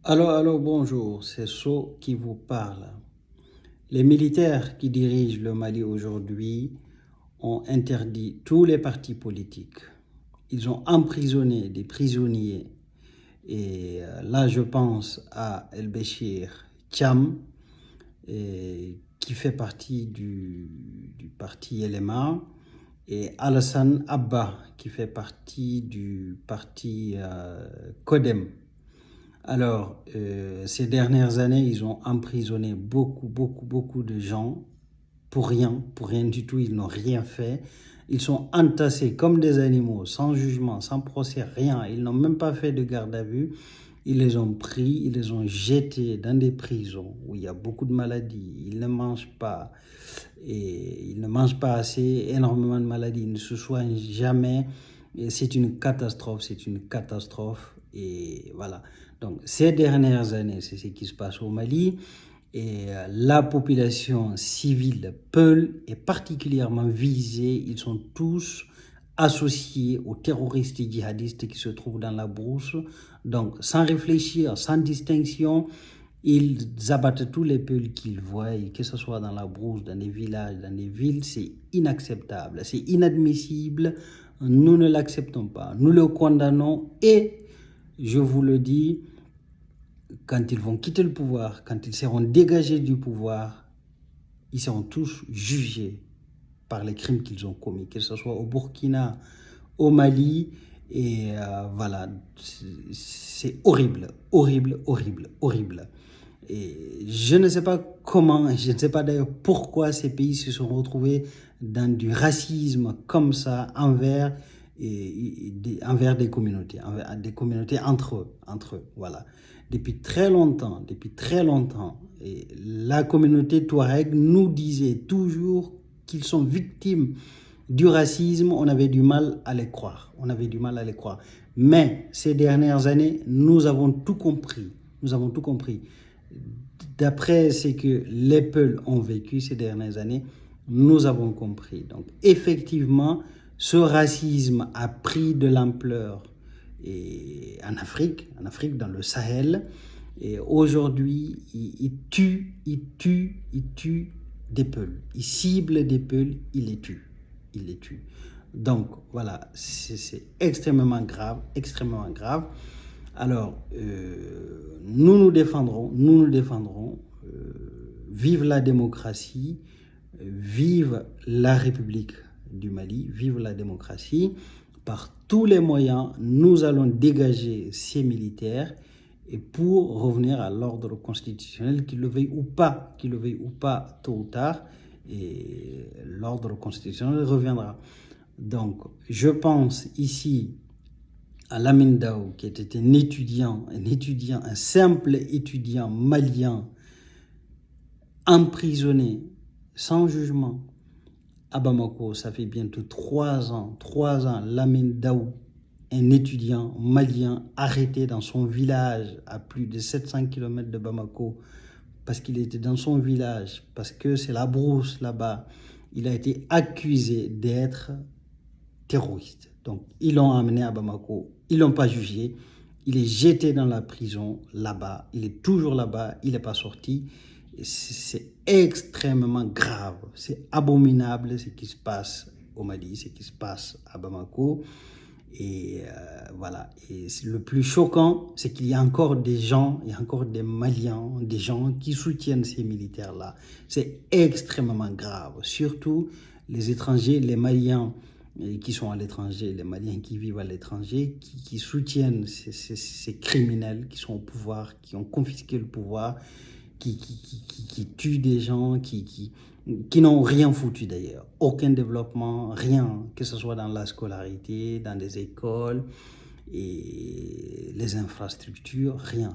Bonjour, c'est So qui vous parle. Les militaires qui dirigent le Mali aujourd'hui ont interdit tous les partis politiques. Ils ont emprisonné des prisonniers. Et là, je pense à El-Béchir Thiam, qui fait partie du parti LMA, et Alassane Abba, qui fait partie du parti CODEM. Ces dernières années, ils ont emprisonné beaucoup de gens pour rien du tout, ils n'ont rien fait. Ils sont entassés comme des animaux, sans jugement, sans procès, rien. Ils n'ont même pas fait de garde à vue. Ils les ont pris, ils les ont jetés dans des prisons où il y a beaucoup de maladies. Ils ne mangent pas, et ils ne mangent pas assez, énormément de maladies. Ils ne se soignent jamais. Et c'est une catastrophe. Et voilà. Donc, ces dernières années, c'est ce qui se passe au Mali. Et la population civile Peul est particulièrement visée. Ils sont tous associés aux terroristes et djihadistes qui se trouvent dans la brousse. Donc, sans réfléchir, sans distinction, ils abattent tous les Peuls qu'ils voient, que ce soit dans la brousse, dans les villages, dans les villes. C'est inacceptable, c'est inadmissible. Nous ne l'acceptons pas. Nous le condamnons et, je vous le dis, quand ils vont quitter le pouvoir, quand ils seront dégagés du pouvoir, ils seront tous jugés par les crimes qu'ils ont commis, que ce soit au Burkina, au Mali, et voilà, c'est horrible. Et je ne sais pas comment, je ne sais pas d'ailleurs pourquoi ces pays se sont retrouvés dans du racisme comme ça envers des communautés, entre eux, voilà. Depuis très longtemps, et la communauté Touareg nous disait toujours qu'ils sont victimes du racisme. On avait du mal à les croire, Mais ces dernières années, nous avons tout compris. D'après ce que les Peuls ont vécu ces dernières années, nous avons compris. Donc, effectivement, ce racisme a pris de l'ampleur en Afrique, dans le Sahel. Et aujourd'hui, il tue des Peuls. Il cible des Peuls, il les tue. Donc, voilà, c'est extrêmement grave. Alors, nous nous défendrons. Vive la démocratie, vive la République du Mali, vive la démocratie. Par tous les moyens, nous allons dégager ces militaires et pour revenir à l'ordre constitutionnel, qu'il le veuille ou pas, tôt ou tard, et l'ordre constitutionnel reviendra. Donc, je pense ici à Lamine Daou, qui était un simple étudiant malien, emprisonné, sans jugement, à Bamako. Ça fait bientôt 3 ans, Lamine Daou, un étudiant malien arrêté dans son village à plus de 700 km de Bamako, parce qu'il était dans son village, parce que c'est la brousse là-bas. Il a été accusé d'être terroriste. Donc, ils l'ont amené à Bamako, ils ne l'ont pas jugé, il est jeté dans la prison là-bas, il est toujours là-bas, il n'est pas sorti. C'est extrêmement grave, c'est abominable ce qui se passe au Mali, ce qui se passe à Bamako. Et voilà. Et le plus choquant, c'est qu'il y a encore des gens, il y a encore des Maliens, des gens qui soutiennent ces militaires-là. C'est extrêmement grave. Surtout les étrangers, les Maliens qui sont à l'étranger, les Maliens qui vivent à l'étranger, qui soutiennent ces criminels qui sont au pouvoir, qui ont confisqué le pouvoir, qui tuent des gens, qui n'ont rien foutu d'ailleurs. Aucun développement, rien, que ce soit dans la scolarité, dans les écoles et les infrastructures, rien.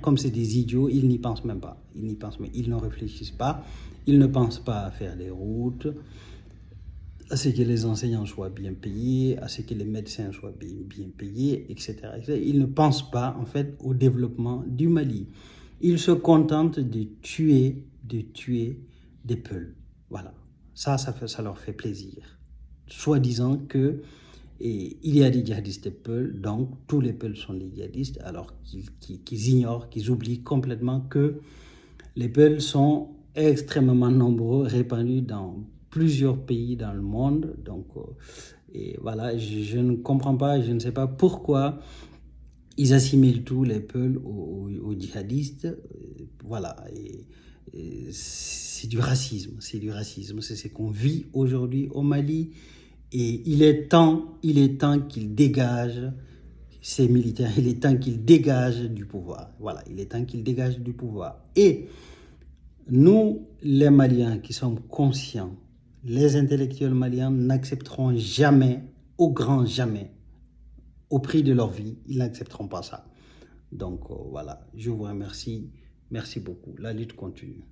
Comme c'est des idiots, ils n'y pensent même pas. Ils ne réfléchissent pas. Ils ne pensent pas à faire des routes, à ce que les enseignants soient bien payés, à ce que les médecins soient bien payés, etc. Ils ne pensent pas, en fait, au développement du Mali. Ils se contentent de tuer des Peuls. Voilà. Ça leur fait plaisir. Soi-disant que Et il y a des djihadistes Peuls, donc tous les Peuls sont des djihadistes, alors qu'ils ignorent, qu'ils oublient complètement que les Peuls sont extrêmement nombreux, répandus dans plusieurs pays dans le monde. Donc, et voilà, je ne comprends pas, je ne sais pas pourquoi ils assimilent tous les Peuls aux djihadistes. Voilà, et c'est du racisme, c'est ce qu'on vit aujourd'hui au Mali. Et il est temps qu'ils dégagent ces militaires, il est temps qu'ils dégagent du pouvoir. Voilà, il est temps qu'ils dégagent du pouvoir. Et nous, les Maliens qui sommes conscients, les intellectuels maliens n'accepteront jamais, au grand jamais, au prix de leur vie, ils n'accepteront pas ça. Donc voilà, je vous remercie. Merci beaucoup. La lutte continue.